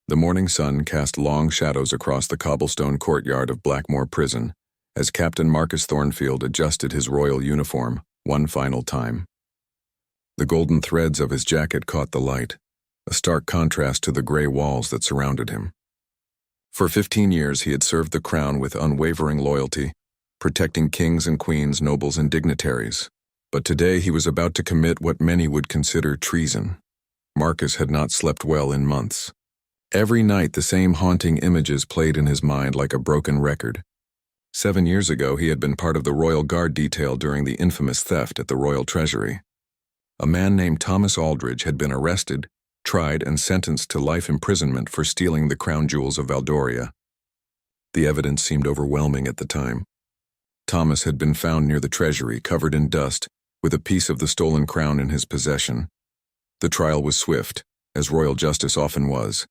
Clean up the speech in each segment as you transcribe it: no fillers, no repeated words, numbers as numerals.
The morning sun cast long shadows across the cobblestone courtyard of Blackmore Prison as Captain Marcus Thornfield adjusted his royal uniform one final time. The golden threads of his jacket caught the light, a stark contrast to the gray walls that surrounded him. For 15 years he had served the crown with unwavering loyalty, protecting kings and queens, nobles and dignitaries. But today he was about to commit what many would consider treason. Marcus had not slept well in months. Every night the same haunting images played in his mind like a broken record. 7 years ago he had been part of the Royal Guard detail during the infamous theft at the Royal Treasury. A man named Thomas Aldridge had been arrested, tried and sentenced to life imprisonment for stealing the crown jewels of Valdoria. The evidence seemed overwhelming at the time. Thomas had been found near the treasury, covered in dust, with a piece of the stolen crown in his possession. The trial was swift, as royal justice often was.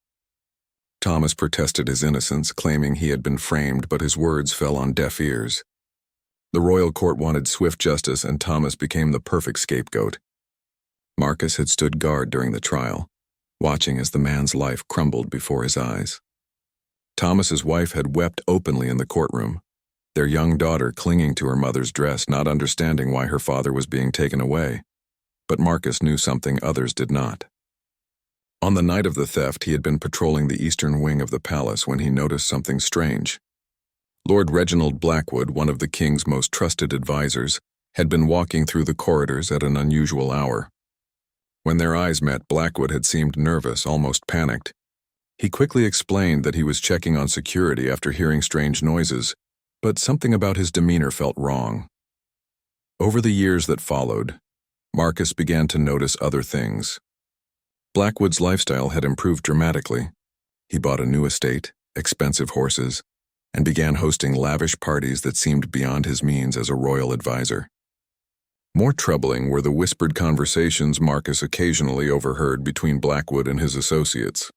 Thomas protested his innocence, claiming he had been framed, but his words fell on deaf ears. The royal court wanted swift justice, and Thomas became the perfect scapegoat. Marcus had stood guard during the trial, watching as the man's life crumbled before his eyes. Thomas's wife had wept openly in the courtroom, their young daughter clinging to her mother's dress, not understanding why her father was being taken away. But Marcus knew something others did not. On the night of the theft, he had been patrolling the eastern wing of the palace when he noticed something strange. Lord Reginald Blackwood, one of the king's most trusted advisors, had been walking through the corridors at an unusual hour. When their eyes met, Blackwood had seemed nervous, almost panicked. He quickly explained that he was checking on security after hearing strange noises, but something about his demeanor felt wrong. Over the years that followed, Marcus began to notice other things. Blackwood's lifestyle had improved dramatically. He bought a new estate, expensive horses, and began hosting lavish parties that seemed beyond his means as a royal advisor. More troubling were the whispered conversations Marcus occasionally overheard between Blackwood and his associates.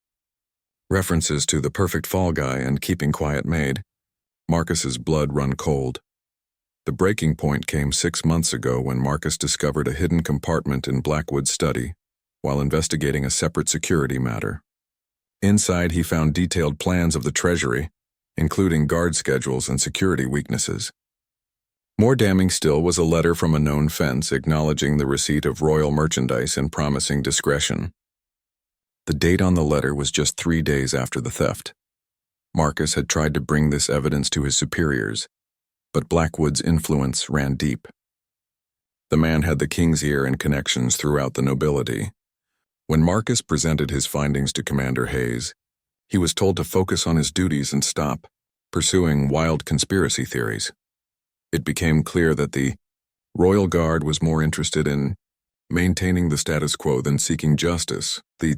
References to the perfect fall guy and keeping quiet maid. Marcus's blood run cold. The breaking point came 6 months ago when Marcus discovered a hidden compartment in Blackwood's study while investigating a separate security matter. Inside, he found detailed plans of the treasury, including guard schedules and security weaknesses. More damning still was a letter from a known fence acknowledging the receipt of royal merchandise and promising discretion. The date on the letter was just 3 days after the theft. Marcus had tried to bring this evidence to his superiors, but Blackwood's influence ran deep. The man had the king's ear and connections throughout the nobility. When Marcus presented his findings to Commander Hayes, he was told to focus on his duties and stop pursuing wild conspiracy theories. It became clear that the Royal Guard was more interested in maintaining the status quo than seeking justice. The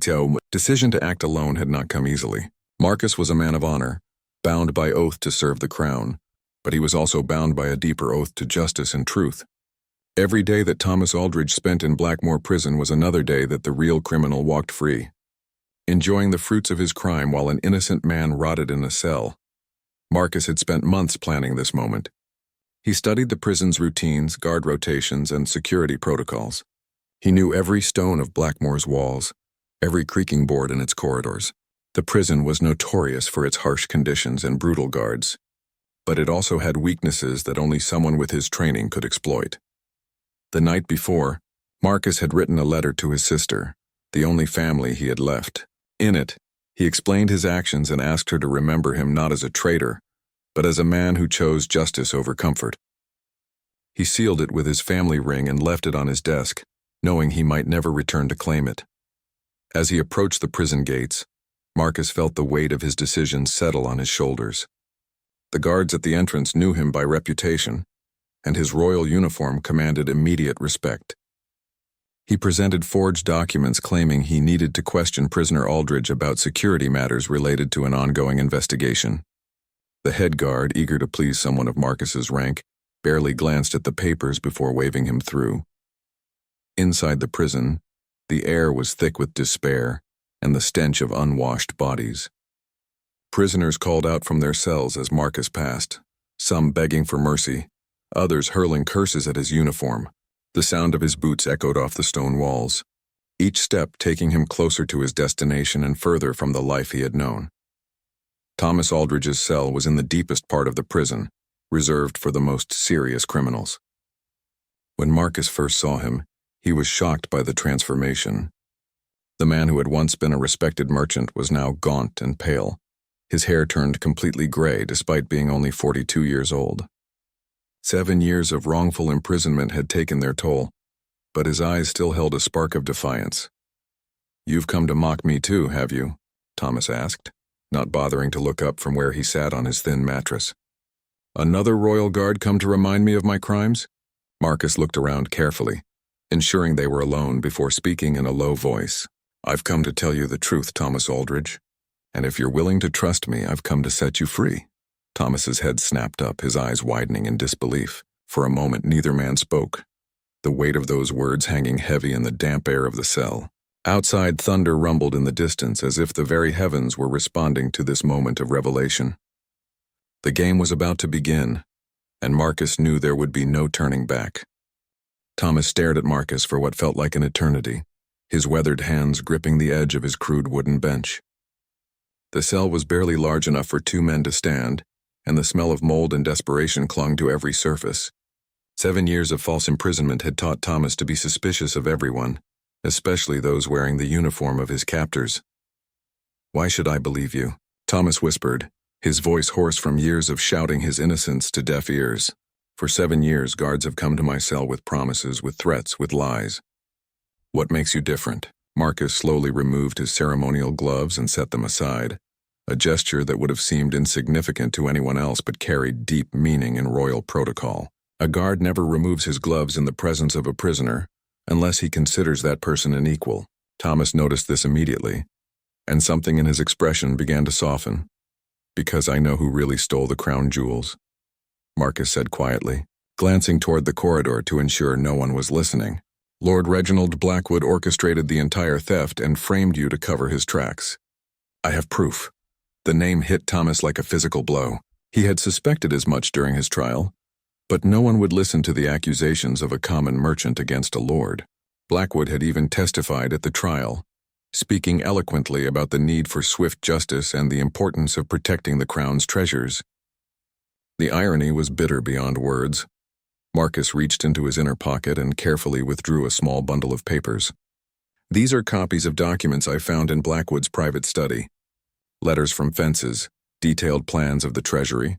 decision to act alone had not come easily. Marcus was a man of honor, bound by oath to serve the crown, but he was also bound by a deeper oath to justice and truth. Every day that Thomas Aldridge spent in Blackmore Prison was another day that the real criminal walked free, enjoying the fruits of his crime while an innocent man rotted in a cell. Marcus had spent months planning this moment. He studied the prison's routines, guard rotations, and security protocols. He knew every stone of Blackmore's walls, every creaking board in its corridors. The prison was notorious for its harsh conditions and brutal guards, but it also had weaknesses that only someone with his training could exploit. The night before, Marcus had written a letter to his sister, the only family he had left. In it, he explained his actions and asked her to remember him not as a traitor, but as a man who chose justice over comfort. He sealed it with his family ring and left it on his desk, knowing he might never return to claim it. As he approached the prison gates, Marcus felt the weight of his decision settle on his shoulders. The guards at the entrance knew him by reputation, and his royal uniform commanded immediate respect. He presented forged documents claiming he needed to question prisoner Aldridge about security matters related to an ongoing investigation. The head guard, eager to please someone of Marcus's rank, barely glanced at the papers before waving him through. Inside the prison, the air was thick with despair and the stench of unwashed bodies. Prisoners called out from their cells as Marcus passed, some begging for mercy, others hurling curses at his uniform. The sound of his boots echoed off the stone walls. each step taking him closer to his destination and further from the life he had known. Thomas Aldridge's cell was in the deepest part of the prison, reserved for the most serious criminals. When Marcus first saw him, he was shocked by the transformation. The man who had once been a respected merchant was now gaunt and pale. His hair turned completely gray despite being only 42 years old. 7 years of wrongful imprisonment had taken their toll, but his eyes still held a spark of defiance. "You've come to mock me too, have you?" Thomas asked, not bothering to look up from where he sat on his thin mattress. "Another royal guard come to remind me of my crimes?" Marcus looked around carefully, ensuring they were alone before speaking in a low voice. "I've come to tell you the truth, Thomas Aldridge, and if you're willing to trust me, I've come to set you free." Thomas's head snapped up, his eyes widening in disbelief. For a moment, neither man spoke, the weight of those words hanging heavy in the damp air of the cell. Outside, thunder rumbled in the distance as if the very heavens were responding to this moment of revelation. The game was about to begin, and Marcus knew there would be no turning back. Thomas stared at Marcus for what felt like an eternity, his weathered hands gripping the edge of his crude wooden bench. The cell was barely large enough for 2 men to stand, and the smell of mold and desperation clung to every surface. 7 years of false imprisonment had taught Thomas to be suspicious of everyone, especially those wearing the uniform of his captors. "Why should I believe you?" Thomas whispered, his voice hoarse from years of shouting his innocence to deaf ears. "For 7 years, guards have come to my cell with promises, with threats, with lies." "What makes you different?" Marcus slowly removed his ceremonial gloves and set them aside, a gesture that would have seemed insignificant to anyone else but carried deep meaning in royal protocol. A guard never removes his gloves in the presence of a prisoner, unless he considers that person an equal. Thomas noticed this immediately, and something in his expression began to soften. "Because I know who really stole the crown jewels," Marcus said quietly, glancing toward the corridor to ensure no one was listening. "Lord Reginald Blackwood orchestrated the entire theft and framed you to cover his tracks. I have proof." The name hit Thomas like a physical blow. He had suspected as much during his trial, but no one would listen to the accusations of a common merchant against a lord. Blackwood had even testified at the trial, speaking eloquently about the need for swift justice and the importance of protecting the crown's treasures. The irony was bitter beyond words. Marcus reached into his inner pocket and carefully withdrew a small bundle of papers. "These are copies of documents I found in Blackwood's private study. Letters from fences, detailed plans of the treasury,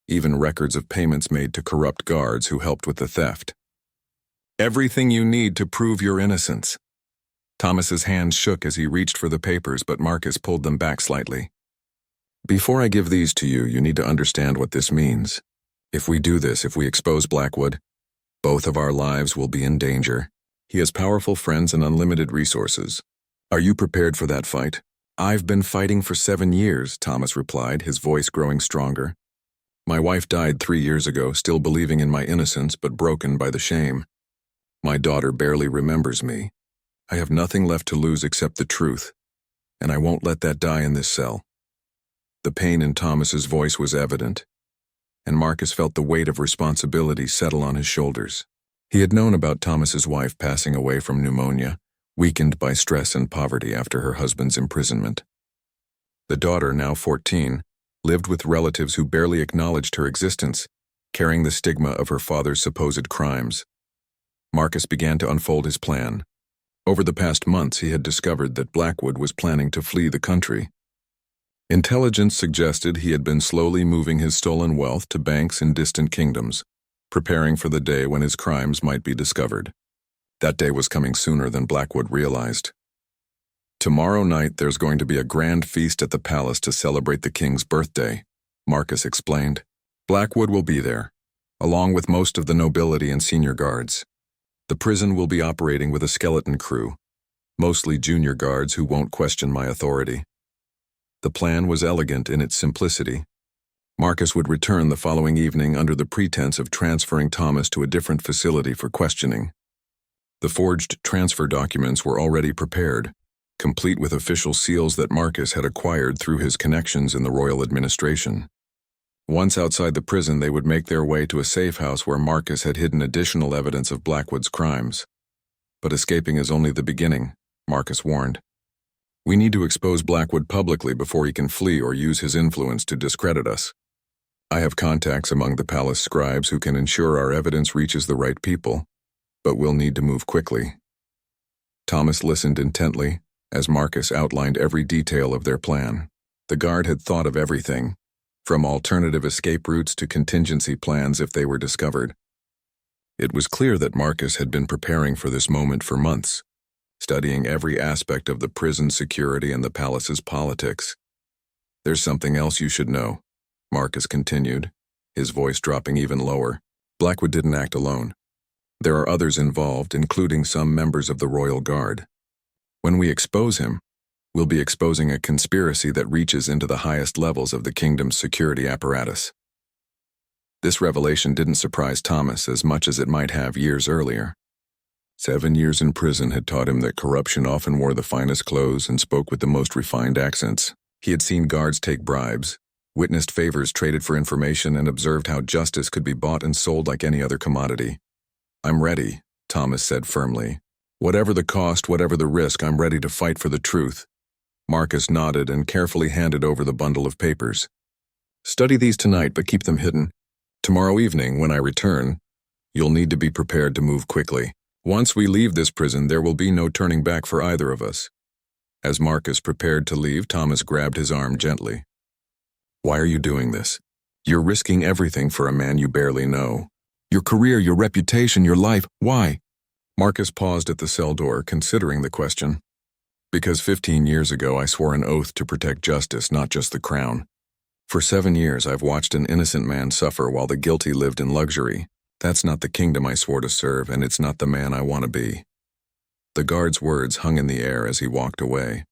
even records of payments made to corrupt guards who helped with the theft. Everything you need to prove your innocence." Thomas's hands shook as he reached for the papers, but Marcus pulled them back slightly. "Before I give these to you, you need to understand what this means. If we do this, if we expose Blackwood, both of our lives will be in danger. He has powerful friends and unlimited resources. Are you prepared for that fight?" "I've been fighting for 7 years, Thomas replied, his voice growing stronger. "My wife died 3 years ago, still believing in my innocence but broken by the shame. My daughter barely remembers me. I have nothing left to lose except the truth, and I won't let that die in this cell." The pain in Thomas's voice was evident, and Marcus felt the weight of responsibility settle on his shoulders. He had known about Thomas's wife passing away from pneumonia, weakened by stress and poverty after her husband's imprisonment. The daughter, now 14, lived with relatives who barely acknowledged her existence, carrying the stigma of her father's supposed crimes. Marcus began to unfold his plan. Over the past months, he had discovered that Blackwood was planning to flee the country. Intelligence suggested he had been slowly moving his stolen wealth to banks in distant kingdoms, preparing for the day when his crimes might be discovered. That day was coming sooner than Blackwood realized. "Tomorrow night there's going to be a grand feast at the palace to celebrate the king's birthday," Marcus explained. "Blackwood will be there, along with most of the nobility and senior guards. The prison will be operating with a skeleton crew, mostly junior guards who won't question my authority." The plan was elegant in its simplicity. Marcus would return the following evening under the pretense of transferring Thomas to a different facility for questioning. The forged transfer documents were already prepared, complete with official seals that Marcus had acquired through his connections in the royal administration. Once outside the prison, they would make their way to a safe house where Marcus had hidden additional evidence of Blackwood's crimes. But escaping is only the beginning. Marcus warned. "We need to expose Blackwood publicly before he can flee or use his influence to discredit us. I have contacts among the palace scribes who can ensure our evidence reaches the right people, but we'll need to move quickly." Thomas listened intently as Marcus outlined every detail of their plan. The guard had thought of everything, from alternative escape routes to contingency plans if they were discovered. It was clear that Marcus had been preparing for this moment for months, studying every aspect of the prison's security and the palace's politics. "There's something else you should know," Marcus continued, his voice dropping even lower. "Blackwood didn't act alone. There are others involved, including some members of the Royal Guard. When we expose him, we'll be exposing a conspiracy that reaches into the highest levels of the kingdom's security apparatus." This revelation didn't surprise Thomas as much as it might have years earlier. 7 years in prison had taught him that corruption often wore the finest clothes and spoke with the most refined accents. He had seen guards take bribes, witnessed favors traded for information, and observed how justice could be bought and sold like any other commodity. "I'm ready," Thomas said firmly. "Whatever the cost, whatever the risk, I'm ready to fight for the truth." Marcus nodded and carefully handed over the bundle of papers. "Study these tonight, but keep them hidden. Tomorrow evening, when I return, you'll need to be prepared to move quickly. Once we leave this prison, there will be no turning back for either of us." As Marcus prepared to leave, Thomas grabbed his arm gently. "Why are you doing this? You're risking everything for a man you barely know. Your career, your reputation, your life. Why?" Marcus paused at the cell door, considering the question. "Because 15 years ago I swore an oath to protect justice, not just the crown. For 7 years I've watched an innocent man suffer while the guilty lived in luxury. That's not the kingdom I swore to serve, and it's not the man I want to be." The guard's words hung in the air as he walked away,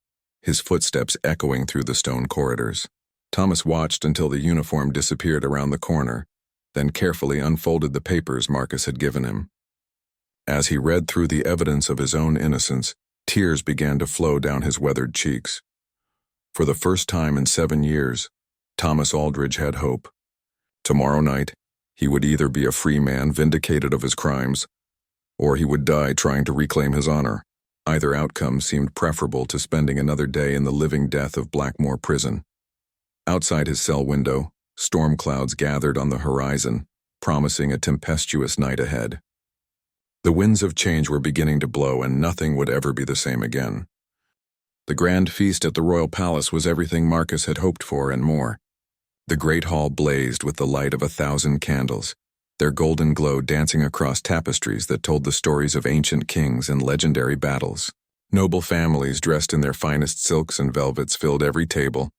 his footsteps echoing through the stone corridors. Thomas watched until the uniform disappeared around the corner, then carefully unfolded the papers Marcus had given him. As he read through the evidence of his own innocence, tears began to flow down his weathered cheeks. For the first time in 7 years, Thomas Aldridge had hope. Tomorrow night, he would either be a free man vindicated of his crimes, or he would die trying to reclaim his honor. Either outcome seemed preferable to spending another day in the living death of Blackmore Prison. Outside his cell window, storm clouds gathered on the horizon, promising a tempestuous night ahead. The winds of change were beginning to blow, and nothing would ever be the same again. The grand feast at the royal palace was everything Marcus had hoped for and more. The great hall blazed with the light of 1,000 candles, their golden glow dancing across tapestries that told the stories of ancient kings and legendary battles. Noble families dressed in their finest silks and velvets filled every table,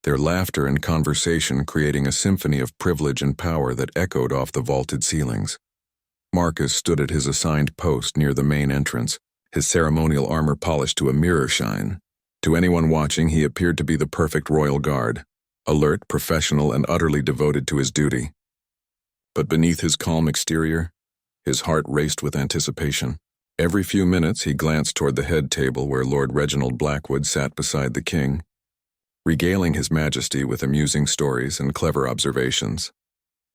their laughter and conversation creating a symphony of privilege and power that echoed off the vaulted ceilings. Marcus stood at his assigned post near the main entrance, his ceremonial armor polished to a mirror shine. To anyone watching, he appeared to be the perfect royal guard, alert, professional, and utterly devoted to his duty. But beneath his calm exterior, his heart raced with anticipation. Every few minutes he glanced toward the head table where Lord Reginald Blackwood sat beside the king, regaling his majesty with amusing stories and clever observations.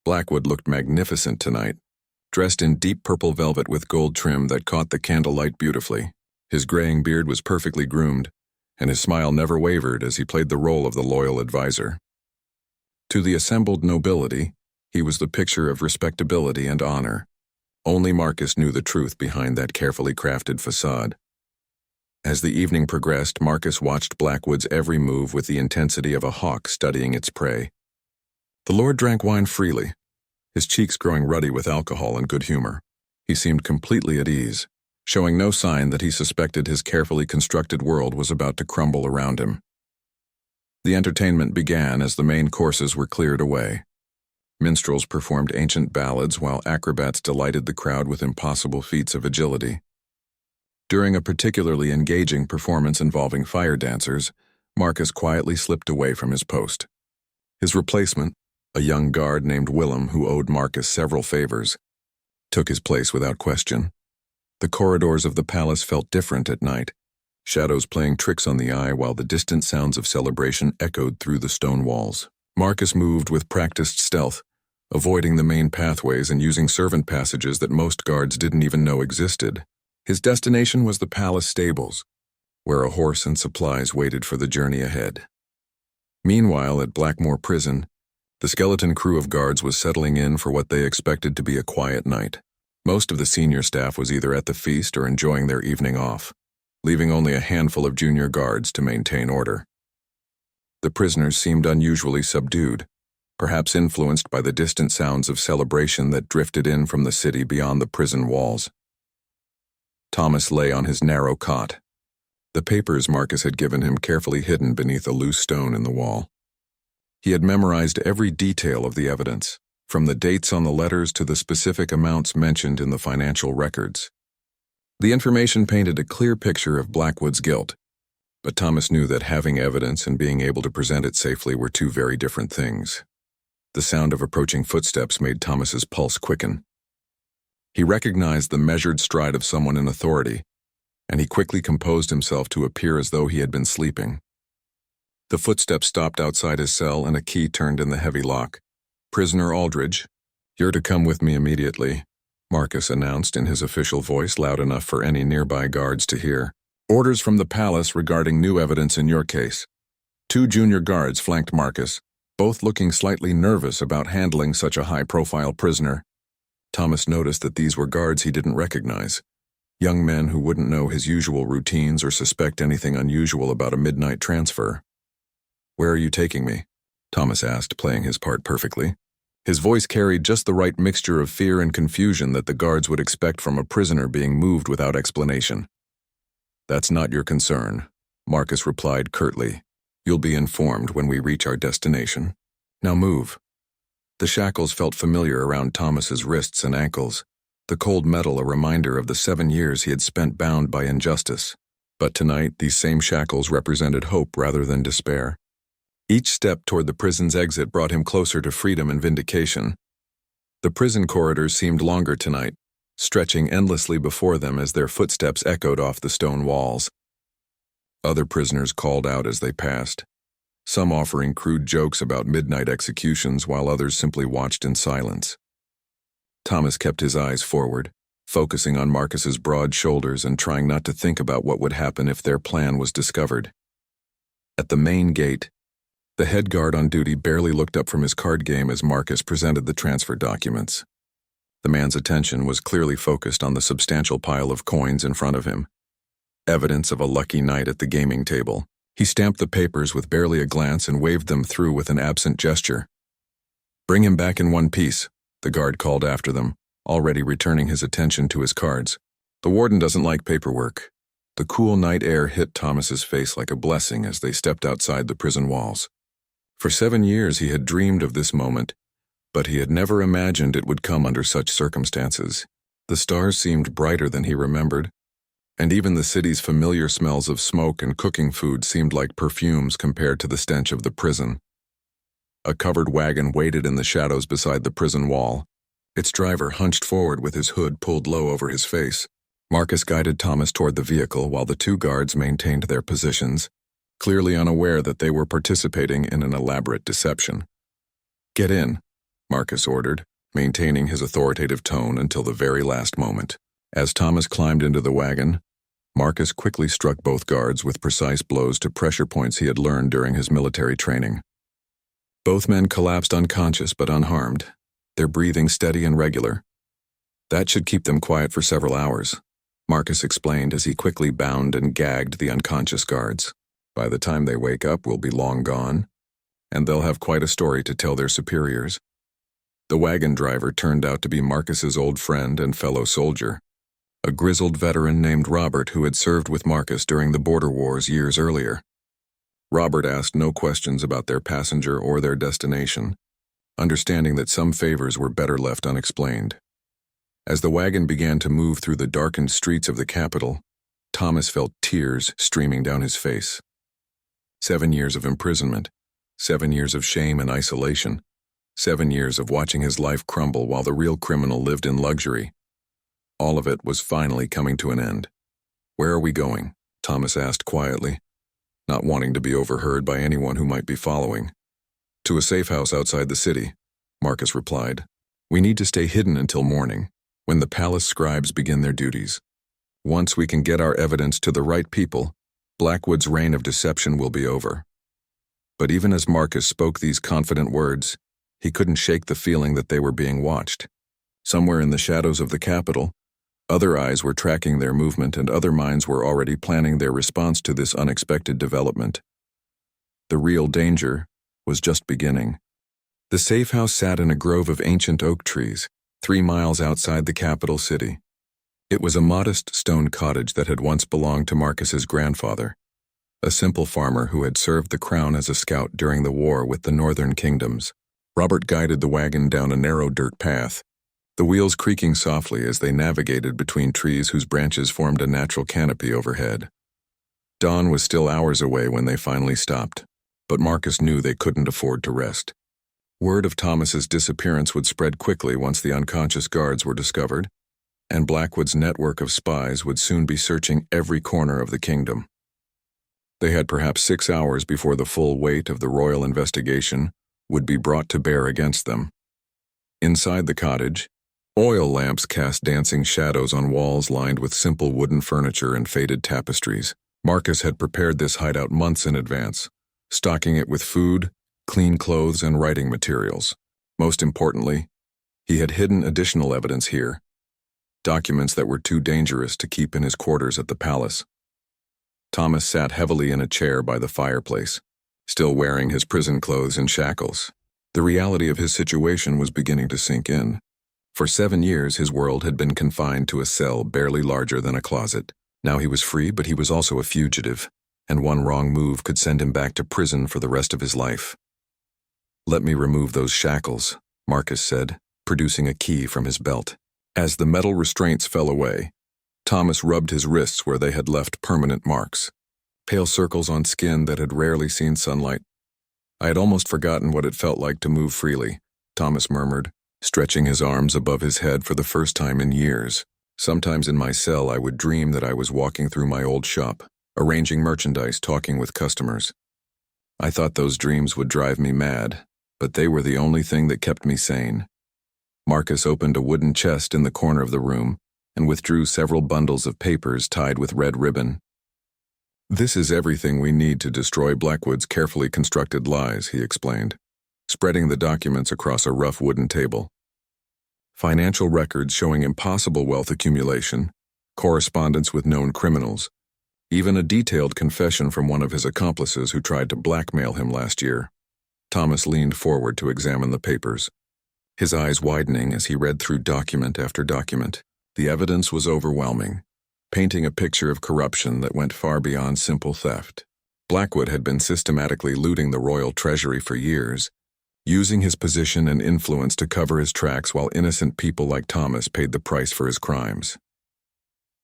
Blackwood looked magnificent tonight, dressed in deep purple velvet with gold trim that caught the candlelight beautifully. His graying beard was perfectly groomed, and his smile never wavered as he played the role of the loyal advisor. To the assembled nobility, he was the picture of respectability and honor. Only Marcus knew the truth behind that carefully crafted facade. As the evening progressed, Marcus watched Blackwood's every move with the intensity of a hawk studying its prey. The lord drank wine freely, his cheeks growing ruddy with alcohol and good humor. He seemed completely at ease, showing no sign that he suspected his carefully constructed world was about to crumble around him. The entertainment began as the main courses were cleared away. Minstrels performed ancient ballads while acrobats delighted the crowd with impossible feats of agility. During a particularly engaging performance involving fire dancers, Marcus quietly slipped away from his post. His replacement, a young guard named Willem who owed Marcus several favors, took his place without question. The corridors of the palace felt different at night, shadows playing tricks on the eye while the distant sounds of celebration echoed through the stone walls. Marcus moved with practiced stealth, avoiding the main pathways and using servant passages that most guards didn't even know existed. His destination was the palace stables, where a horse and supplies waited for the journey ahead. Meanwhile, at Blackmore Prison, the skeleton crew of guards was settling in for what they expected to be a quiet night. Most of the senior staff was either at the feast or enjoying their evening off, leaving only a handful of junior guards to maintain order. The prisoners seemed unusually subdued, perhaps influenced by the distant sounds of celebration that drifted in from the city beyond the prison walls. Thomas lay on his narrow cot, the papers Marcus had given him carefully hidden beneath a loose stone in the wall. He had memorized every detail of the evidence, from the dates on the letters to the specific amounts mentioned in the financial records. The information painted a clear picture of Blackwood's guilt, but Thomas knew that having evidence and being able to present it safely were two very different things. The sound of approaching footsteps made Thomas's pulse quicken. He recognized the measured stride of someone in authority, and he quickly composed himself to appear as though he had been sleeping. The footsteps stopped outside his cell and a key turned in the heavy lock. "Prisoner Aldridge, you're to come with me immediately," Marcus announced in his official voice loud enough for any nearby guards to hear. "Orders from the palace regarding new evidence in your case." Two junior guards flanked Marcus, both looking slightly nervous about handling such a high-profile prisoner. Thomas noticed that these were guards he didn't recognize, young men who wouldn't know his usual routines or suspect anything unusual about a midnight transfer. "Where are you taking me?" Thomas asked, playing his part perfectly. His voice carried just the right mixture of fear and confusion that the guards would expect from a prisoner being moved without explanation. "That's not your concern," Marcus replied curtly. "You'll be informed when we reach our destination. Now move." The shackles felt familiar around Thomas's wrists and ankles, the cold metal a reminder of the 7 years he had spent bound by injustice. But tonight, these same shackles represented hope rather than despair. Each step toward the prison's exit brought him closer to freedom and vindication. The prison corridors seemed longer tonight, stretching endlessly before them as their footsteps echoed off the stone walls. Other prisoners called out as they passed, some offering crude jokes about midnight executions while others simply watched in silence. Thomas kept his eyes forward, focusing on Marcus's broad shoulders and trying not to think about what would happen if their plan was discovered. At the main gate, the head guard on duty barely looked up from his card game as Marcus presented the transfer documents. The man's attention was clearly focused on the substantial pile of coins in front of him, evidence of a lucky night at the gaming table. He stamped the papers with barely a glance and waved them through with an absent gesture. "Bring him back in one piece," the guard called after them, already returning his attention to his cards. "The warden doesn't like paperwork." The cool night air hit Thomas's face like a blessing as they stepped outside the prison walls. For 7 years he had dreamed of this moment, but he had never imagined it would come under such circumstances. The stars seemed brighter than he remembered, and even the city's familiar smells of smoke and cooking food seemed like perfumes compared to the stench of the prison. A covered wagon waited in the shadows beside the prison wall, its driver hunched forward with his hood pulled low over his face. Marcus guided Thomas toward the vehicle while the two guards maintained their positions, clearly unaware that they were participating in an elaborate deception. "Get in," Marcus ordered, maintaining his authoritative tone until the very last moment. As Thomas climbed into the wagon, Marcus quickly struck both guards with precise blows to pressure points he had learned during his military training. Both men collapsed unconscious but unharmed, their breathing steady and regular. "That should keep them quiet for several hours," Marcus explained as he quickly bound and gagged the unconscious guards. "By the time they wake up, we'll be long gone, and they'll have quite a story to tell their superiors." The wagon driver turned out to be Marcus's old friend and fellow soldier, a grizzled veteran named Robert who had served with Marcus during the border wars years earlier. Robert asked no questions about their passenger or their destination, understanding that some favors were better left unexplained. As the wagon began to move through the darkened streets of the capital, Thomas felt tears streaming down his face. 7 years of imprisonment, 7 years of shame and isolation, 7 years of watching his life crumble while the real criminal lived in luxury. All of it was finally coming to an end. "Where are we going?" Thomas asked quietly, not wanting to be overheard by anyone who might be following. "To a safe house outside the city," Marcus replied. "We need to stay hidden until morning, when the palace scribes begin their duties. Once we can get our evidence to the right people, Blackwood's reign of deception will be over. But even as Marcus spoke these confident words, he couldn't shake the feeling that they were being watched. Somewhere in the shadows of the Capitol, other eyes were tracking their movement and other minds were already planning their response to this unexpected development. The real danger was just beginning. The safe house sat in a grove of ancient oak trees, 3 miles outside the capital city. It was a modest stone cottage that had once belonged to Marcus's grandfather, a simple farmer who had served the crown as a scout during the war with the northern kingdoms. Robert guided the wagon down a narrow dirt path, the wheels creaking softly as they navigated between trees whose branches formed a natural canopy overhead. Dawn was still hours away when they finally stopped, but Marcus knew they couldn't afford to rest. Word of Thomas's disappearance would spread quickly once the unconscious guards were discovered, and Blackwood's network of spies would soon be searching every corner of the kingdom. They had perhaps 6 hours before the full weight of the royal investigation would be brought to bear against them. Inside the cottage, oil lamps cast dancing shadows on walls lined with simple wooden furniture and faded tapestries. Marcus had prepared this hideout months in advance, stocking it with food, clean clothes, and writing materials. Most importantly, he had hidden additional evidence here, documents that were too dangerous to keep in his quarters at the palace. Thomas sat heavily in a chair by the fireplace, still wearing his prison clothes and shackles. The reality of his situation was beginning to sink in. For 7 years, his world had been confined to a cell barely larger than a closet. Now he was free, but he was also a fugitive, and one wrong move could send him back to prison for the rest of his life. "Let me remove those shackles," Marcus said, producing a key from his belt. As the metal restraints fell away, Thomas rubbed his wrists where they had left permanent marks, pale circles on skin that had rarely seen sunlight. "I had almost forgotten what it felt like to move freely," Thomas murmured, stretching his arms above his head for the first time in years. "Sometimes in my cell I would dream that I was walking through my old shop, arranging merchandise, talking with customers. I thought those dreams would drive me mad, but they were the only thing that kept me sane." Marcus opened a wooden chest in the corner of the room and withdrew several bundles of papers tied with red ribbon. "This is everything we need to destroy Blackwood's carefully constructed lies," he explained, spreading the documents across a rough wooden table. Financial records showing impossible wealth accumulation, correspondence with known criminals, even a detailed confession from one of his accomplices who tried to blackmail him last year. Thomas leaned forward to examine the papers, his eyes widening as he read through document after document. The evidence was overwhelming, painting a picture of corruption that went far beyond simple theft. Blackwood had been systematically looting the royal treasury for years, using his position and influence to cover his tracks while innocent people like Thomas paid the price for his crimes.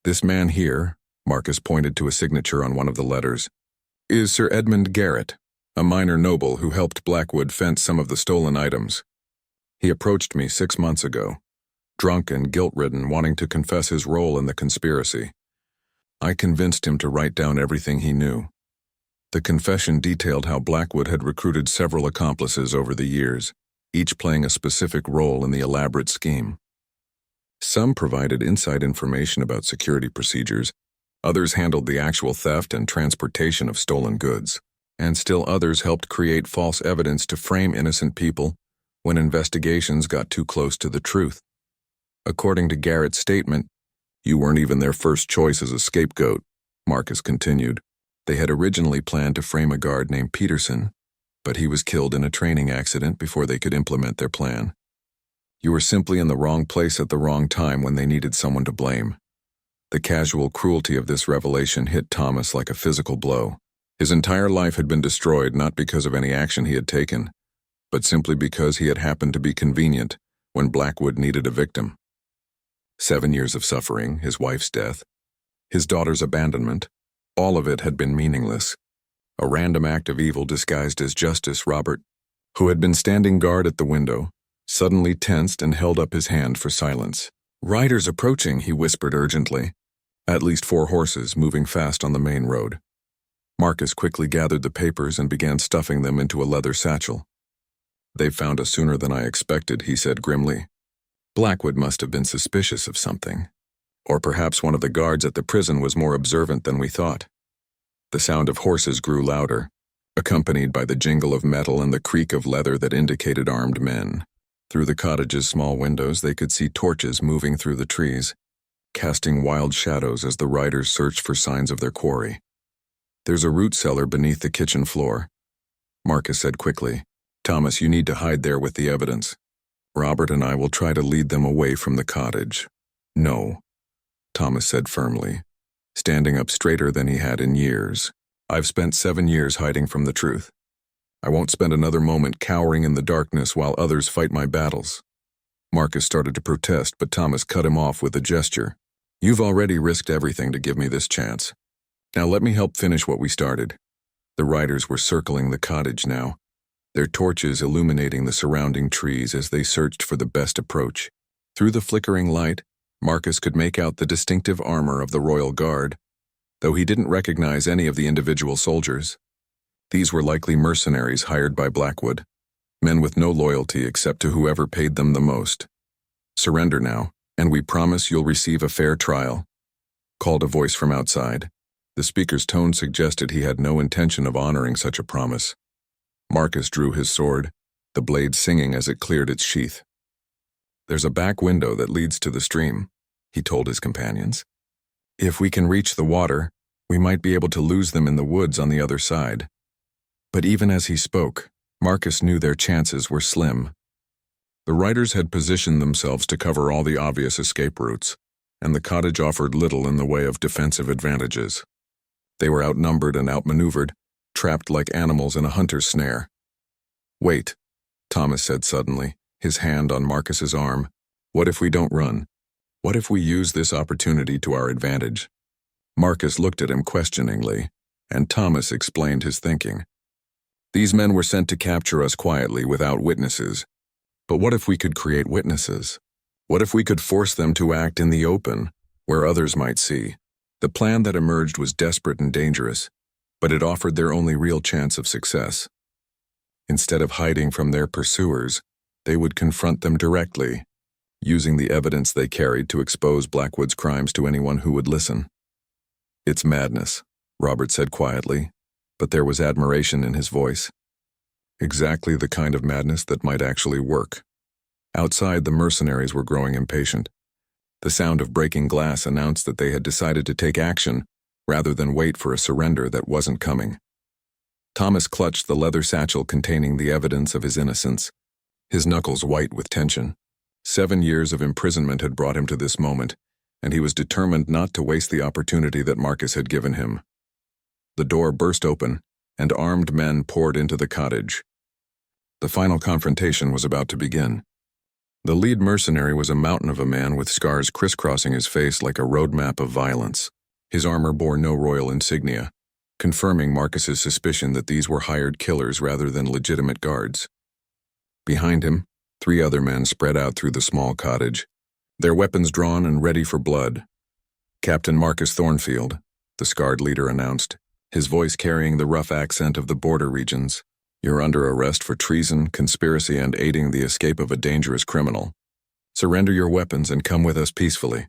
"This man here," Marcus pointed to a signature on one of the letters, "is Sir Edmund Garrett, a minor noble who helped Blackwood fence some of the stolen items. He approached me 6 months ago, drunk and guilt-ridden, wanting to confess his role in the conspiracy. I convinced him to write down everything he knew." The confession detailed how Blackwood had recruited several accomplices over the years, each playing a specific role in the elaborate scheme. Some provided inside information about security procedures, others handled the actual theft and transportation of stolen goods, and still others helped create false evidence to frame innocent people when investigations got too close to the truth. According to Garrett's statement, "You weren't even their first choice as a scapegoat," Marcus continued. "They had originally planned to frame a guard named Peterson, but he was killed in a training accident before they could implement their plan. You were simply in the wrong place at the wrong time when they needed someone to blame." The casual cruelty of this revelation hit Thomas like a physical blow. His entire life had been destroyed not because of any action he had taken, but simply because he had happened to be convenient when Blackwood needed a victim. 7 years of suffering, his wife's death, his daughter's abandonment, all of it had been meaningless. A random act of evil disguised as justice. Robert, who had been standing guard at the window, suddenly tensed and held up his hand for silence. "Riders approaching," he whispered urgently. At least 4 horses moving fast on the main road. Marcus quickly gathered the papers and began stuffing them into a leather satchel. "They found us sooner than I expected," he said grimly. "Blackwood must have been suspicious of something. Or perhaps one of the guards at the prison was more observant than we thought." The sound of horses grew louder, accompanied by the jingle of metal and the creak of leather that indicated armed men. Through the cottage's small windows, they could see torches moving through the trees, casting wild shadows as the riders searched for signs of their quarry. "There's a root cellar beneath the kitchen floor," Marcus said quickly. "Thomas, you need to hide there with the evidence. Robert and I will try to lead them away from the cottage." "No," Thomas said firmly, standing up straighter than he had in years. "I've spent 7 years hiding from the truth. I won't spend another moment cowering in the darkness while others fight my battles." Marcus started to protest, but Thomas cut him off with a gesture. "You've already risked everything to give me this chance. Now let me help finish what we started." The riders were circling the cottage now, their torches illuminating the surrounding trees as they searched for the best approach. Through the flickering light, Marcus could make out the distinctive armor of the Royal Guard, though he didn't recognize any of the individual soldiers. These were likely mercenaries hired by Blackwood, men with no loyalty except to whoever paid them the most. "Surrender now, and we promise you'll receive a fair trial," called a voice from outside. The speaker's tone suggested he had no intention of honoring such a promise. Marcus drew his sword, the blade singing as it cleared its sheath. "There's a back window that leads to the stream," he told his companions. "If we can reach the water, we might be able to lose them in the woods on the other side." But even as he spoke, Marcus knew their chances were slim. The riders had positioned themselves to cover all the obvious escape routes, and the cottage offered little in the way of defensive advantages. They were outnumbered and outmaneuvered, trapped like animals in a hunter's snare. "Wait," Thomas said suddenly, his hand on Marcus's arm. "What if we don't run? What if we use this opportunity to our advantage?" Marcus looked at him questioningly, and Thomas explained his thinking. "These men were sent to capture us quietly without witnesses. But what if we could create witnesses? What if we could force them to act in the open, where others might see?" The plan that emerged was desperate and dangerous, but it offered their only real chance of success. Instead of hiding from their pursuers, they would confront them directly, using the evidence they carried to expose Blackwood's crimes to anyone who would listen. "It's madness," Robert said quietly, but there was admiration in his voice. Exactly the kind of madness that might actually work. Outside, the mercenaries were growing impatient. The sound of breaking glass announced that they had decided to take action rather than wait for a surrender that wasn't coming. Thomas clutched the leather satchel containing the evidence of his innocence, his knuckles white with tension. 7 years of imprisonment had brought him to this moment, and he was determined not to waste the opportunity that Marcus had given him. The door burst open, and armed men poured into the cottage. The final confrontation was about to begin. The lead mercenary was a mountain of a man with scars crisscrossing his face like a roadmap of violence. His armor bore no royal insignia, confirming Marcus's suspicion that these were hired killers rather than legitimate guards. Behind him, 3 other men spread out through the small cottage, their weapons drawn and ready for blood. "Captain Marcus Thornfield," the scarred leader announced, his voice carrying the rough accent of the border regions. "You're under arrest for treason, conspiracy, and aiding the escape of a dangerous criminal. Surrender your weapons and come with us peacefully."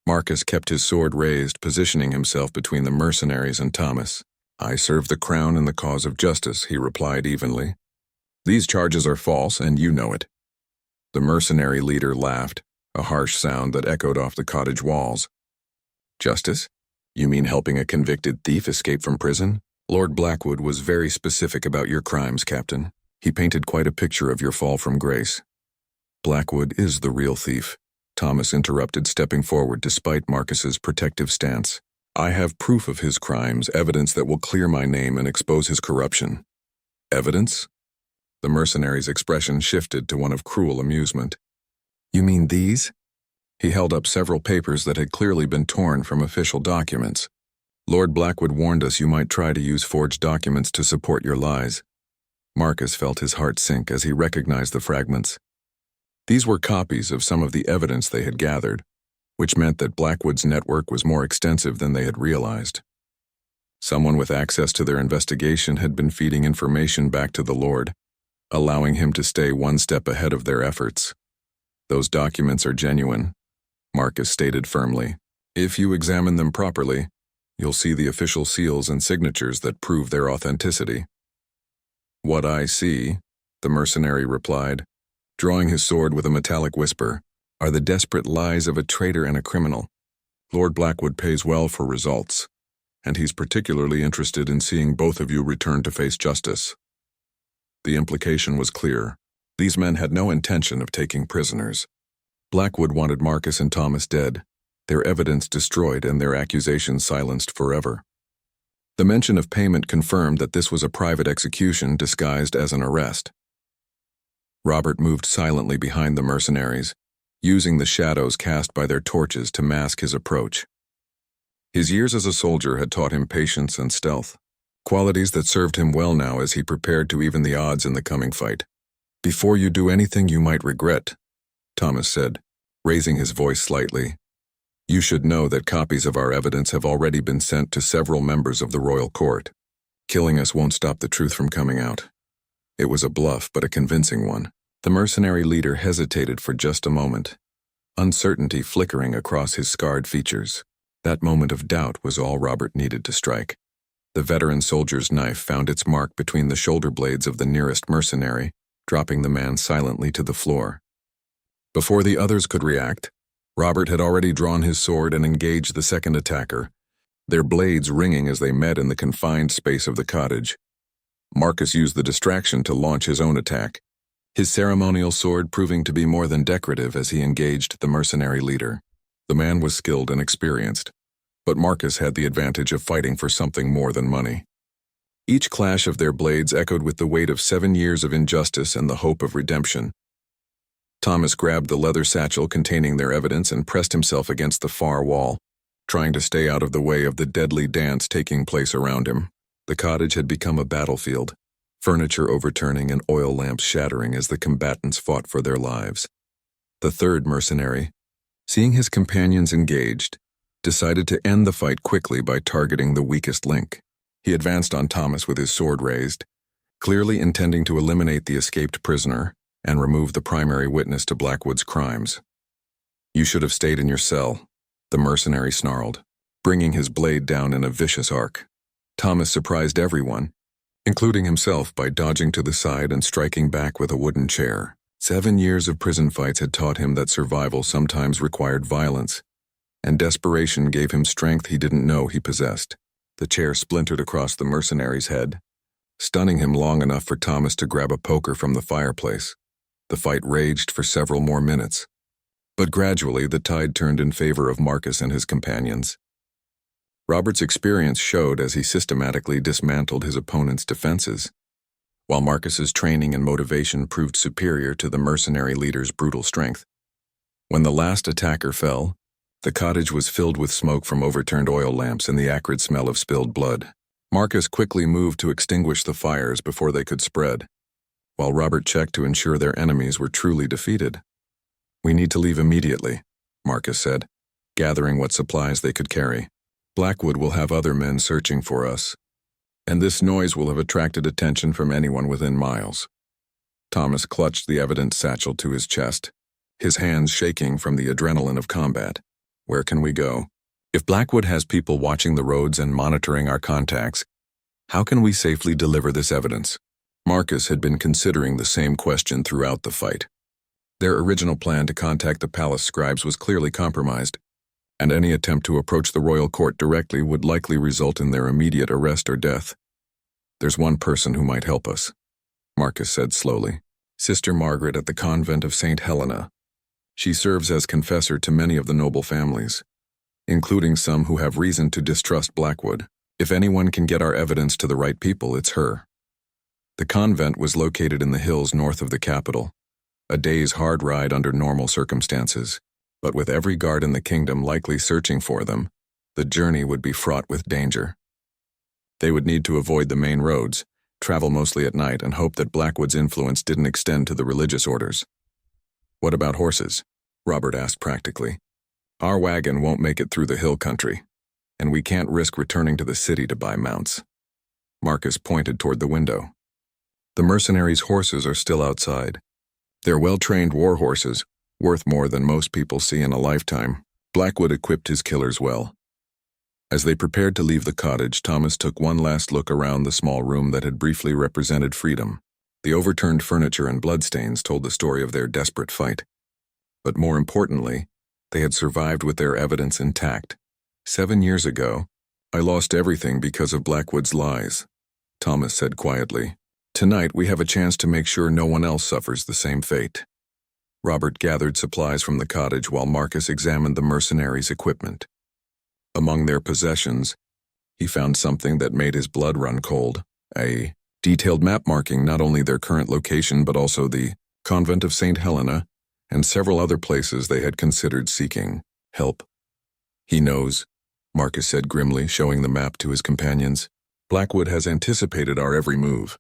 Marcus kept his sword raised, positioning himself between the mercenaries and Thomas. "I serve the crown and the cause of justice," he replied evenly. "These charges are false, and you know it." The mercenary leader laughed, a harsh sound that echoed off the cottage walls. "Justice? You mean helping a convicted thief escape from prison? Lord Blackwood was very specific about your crimes, Captain. He painted quite a picture of your fall from grace." "Blackwood is the real thief," Thomas interrupted, stepping forward despite Marcus's protective stance. "I have proof of his crimes, evidence that will clear my name and expose his corruption." "Evidence?" The mercenary's expression shifted to one of cruel amusement. "You mean these?" He held up several papers that had clearly been torn from official documents. "Lord Blackwood warned us you might try to use forged documents to support your lies." Marcus felt his heart sink as he recognized the fragments. These were copies of some of the evidence they had gathered, which meant that Blackwood's network was more extensive than they had realized. Someone with access to their investigation had been feeding information back to the Lord, allowing him to stay one step ahead of their efforts. "Those documents are genuine," Marcus stated firmly. "If you examine them properly, You'll see the official seals and signatures that prove their authenticity." "What I see," the mercenary replied, drawing his sword with a metallic whisper, "are the desperate lies of a traitor and a criminal. Lord Blackwood pays well for results, and he's particularly interested in seeing both of you return to face justice." The implication was clear. These men had no intention of taking prisoners. Blackwood wanted Marcus and Thomas dead, their evidence destroyed and their accusations silenced forever. The mention of payment confirmed that this was a private execution disguised as an arrest. Robert moved silently behind the mercenaries, using the shadows cast by their torches to mask his approach. His years as a soldier had taught him patience and stealth, qualities that served him well now as he prepared to even the odds in the coming fight. "Before you do anything you might regret," Thomas said, raising his voice slightly, "you should know that copies of our evidence have already been sent to several members of the royal court. Killing us won't stop the truth from coming out." It was a bluff, but a convincing one. The mercenary leader hesitated for just a moment, uncertainty flickering across his scarred features. That moment of doubt was all Robert needed to strike. The veteran soldier's knife found its mark between the shoulder blades of the nearest mercenary, dropping the man silently to the floor. Before the others could react, Robert had already drawn his sword and engaged the second attacker, their blades ringing as they met in the confined space of the cottage. Marcus used the distraction to launch his own attack, his ceremonial sword proving to be more than decorative as he engaged the mercenary leader. The man was skilled and experienced, but Marcus had the advantage of fighting for something more than money. Each clash of their blades echoed with the weight of 7 years of injustice and the hope of redemption. Thomas grabbed the leather satchel containing their evidence and pressed himself against the far wall, trying to stay out of the way of the deadly dance taking place around him. The cottage had become a battlefield, furniture overturning and oil lamps shattering as the combatants fought for their lives. The third mercenary, seeing his companions engaged, decided to end the fight quickly by targeting the weakest link. He advanced on Thomas with his sword raised, clearly intending to eliminate the escaped prisoner and remove the primary witness to Blackwood's crimes. "You should have stayed in your cell," the mercenary snarled, bringing his blade down in a vicious arc. Thomas surprised everyone, including himself, by dodging to the side and striking back with a wooden chair. 7 years of prison fights had taught him that survival sometimes required violence, and desperation gave him strength he didn't know he possessed. The chair splintered across the mercenary's head, stunning him long enough for Thomas to grab a poker from the fireplace. The fight raged for several more minutes, but gradually the tide turned in favor of Marcus and his companions. Robert's experience showed as he systematically dismantled his opponent's defenses, while Marcus's training and motivation proved superior to the mercenary leader's brutal strength. When the last attacker fell, the cottage was filled with smoke from overturned oil lamps and the acrid smell of spilled blood. Marcus quickly moved to extinguish the fires before they could spread, while Robert checked to ensure their enemies were truly defeated. "We need to leave immediately," Marcus said, gathering what supplies they could carry. "Blackwood will have other men searching for us, and this noise will have attracted attention from anyone within miles." Thomas clutched the evidence satchel to his chest, his hands shaking from the adrenaline of combat. "Where can we go? If Blackwood has people watching the roads and monitoring our contacts, how can we safely deliver this evidence?" Marcus had been considering the same question throughout the fight. Their original plan to contact the palace scribes was clearly compromised, and any attempt to approach the royal court directly would likely result in their immediate arrest or death. "There's one person who might help us," Marcus said slowly. "Sister Margaret at the convent of St. Helena. She serves as confessor to many of the noble families, including some who have reason to distrust Blackwood. If anyone can get our evidence to the right people, it's her." The convent was located in the hills north of the capital, a day's hard ride under normal circumstances, but with every guard in the kingdom likely searching for them, the journey would be fraught with danger. They would need to avoid the main roads, travel mostly at night, and hope that Blackwood's influence didn't extend to the religious orders. "What about horses?" Robert asked practically. "Our wagon won't make it through the hill country, and we can't risk returning to the city to buy mounts." Marcus pointed toward the window. "The mercenaries' horses are still outside. They're well-trained war horses, worth more than most people see in a lifetime. Blackwood equipped his killers well. As they prepared to leave the cottage, Thomas took one last look around the small room that had briefly represented freedom. The overturned furniture and bloodstains told the story of their desperate fight. But more importantly, they had survived with their evidence intact. 7 years ago, I lost everything because of Blackwood's lies, Thomas said quietly. Tonight we have a chance to make sure no one else suffers the same fate. Robert gathered supplies from the cottage while Marcus examined the mercenaries' equipment. Among their possessions, he found something that made his blood run cold, a detailed map marking not only their current location but also the convent of St. Helena and several other places they had considered seeking help. He knows, Marcus said grimly, showing the map to his companions. Blackwood has anticipated our every move.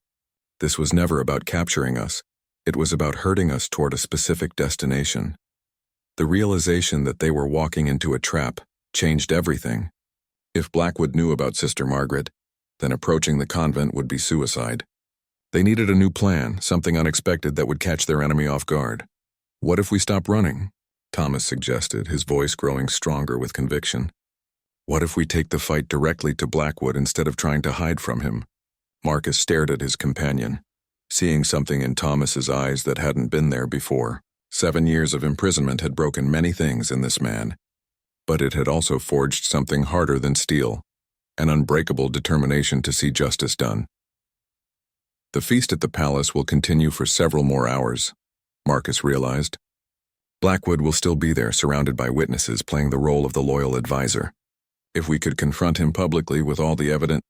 This was never about capturing us. It was about herding us toward a specific destination. The realization that they were walking into a trap changed everything. If Blackwood knew about Sister Margaret, then approaching the convent would be suicide. They needed a new plan, something unexpected that would catch their enemy off guard. What if we stop running? Thomas suggested, his voice growing stronger with conviction. What if we take the fight directly to Blackwood instead of trying to hide from him? Marcus stared at his companion, seeing something in Thomas's eyes that hadn't been there before. 7 years of imprisonment had broken many things in this man, but it had also forged something harder than steel, an unbreakable determination to see justice done. The feast at the palace will continue for several more hours, Marcus realized. Blackwood will still be there, surrounded by witnesses playing the role of the loyal advisor. If we could confront him publicly with all the evidence—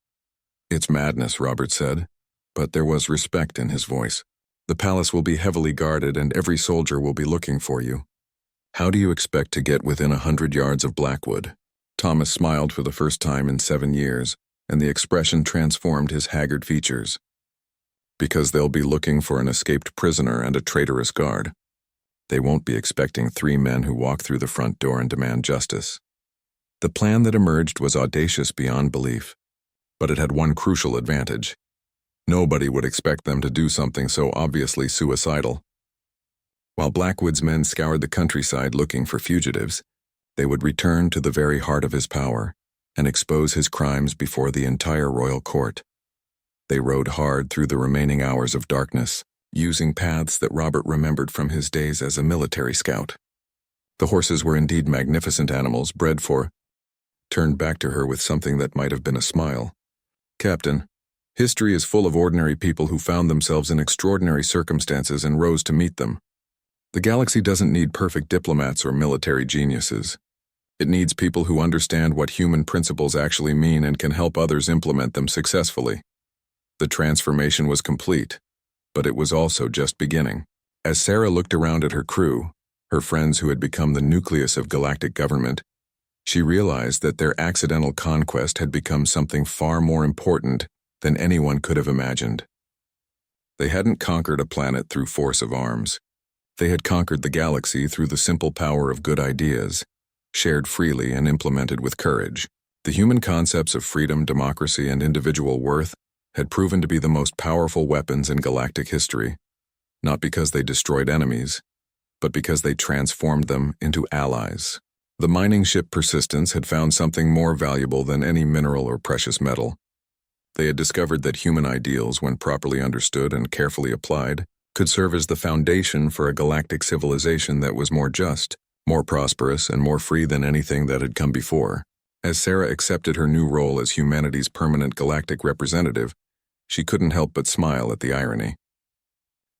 It's madness, Robert said, but there was respect in his voice. The palace will be heavily guarded and every soldier will be looking for you. How do you expect to get within 100 yards of Blackwood? Thomas smiled for the first time in 7 years, and the expression transformed his haggard features. Because they'll be looking for an escaped prisoner and a traitorous guard. They won't be expecting 3 men who walk through the front door and demand justice. The plan that emerged was audacious beyond belief, but it had one crucial advantage. Nobody would expect them to do something so obviously suicidal. While Blackwood's men scoured the countryside looking for fugitives, they would return to the very heart of his power and expose his crimes before the entire royal court. They rode hard through the remaining hours of darkness, using paths that Robert remembered from his days as a military scout. The horses were indeed magnificent animals, bred for— Turned back to her with something that might have been a smile. Captain, history is full of ordinary people who found themselves in extraordinary circumstances and rose to meet them. The galaxy doesn't need perfect diplomats or military geniuses. It needs people who understand what human principles actually mean and can help others implement them successfully. The transformation was complete, but it was also just beginning. As Sarah looked around at her crew, her friends who had become the nucleus of galactic government, she realized that their accidental conquest had become something far more important than anyone could have imagined. They hadn't conquered a planet through force of arms. They had conquered the galaxy through the simple power of good ideas, shared freely and implemented with courage. The human concepts of freedom, democracy, and individual worth had proven to be the most powerful weapons in galactic history, not because they destroyed enemies, but because they transformed them into allies. The mining ship Persistence had found something more valuable than any mineral or precious metal. They had discovered that human ideals, when properly understood and carefully applied, could serve as the foundation for a galactic civilization that was more just, more prosperous, and more free than anything that had come before. As Sarah accepted her new role as humanity's permanent galactic representative, she couldn't help but smile at the irony.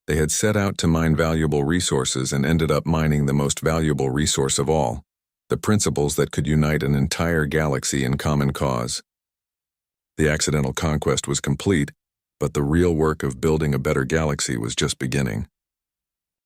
They had set out to mine valuable resources and ended up mining the most valuable resource of all, the principles that could unite an entire galaxy in common cause. The accidental conquest was complete, but the real work of building a better galaxy was just beginning.